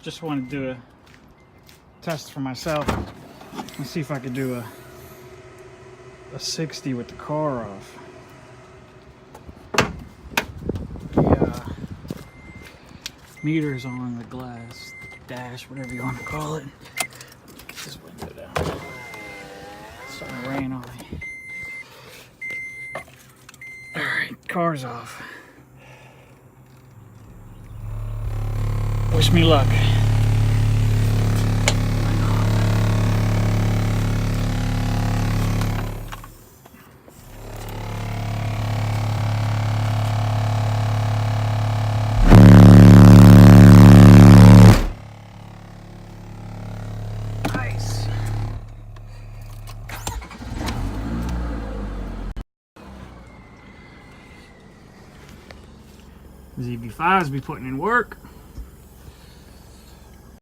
just want to do a test for myself. Let's see if I could do a 60 with the car off. The meter's on the glass dash, whatever you want to call it. Get this window down. It's starting to rain on me. Alright, car's off. Wish me luck. Nice. ZB5s be putting in work.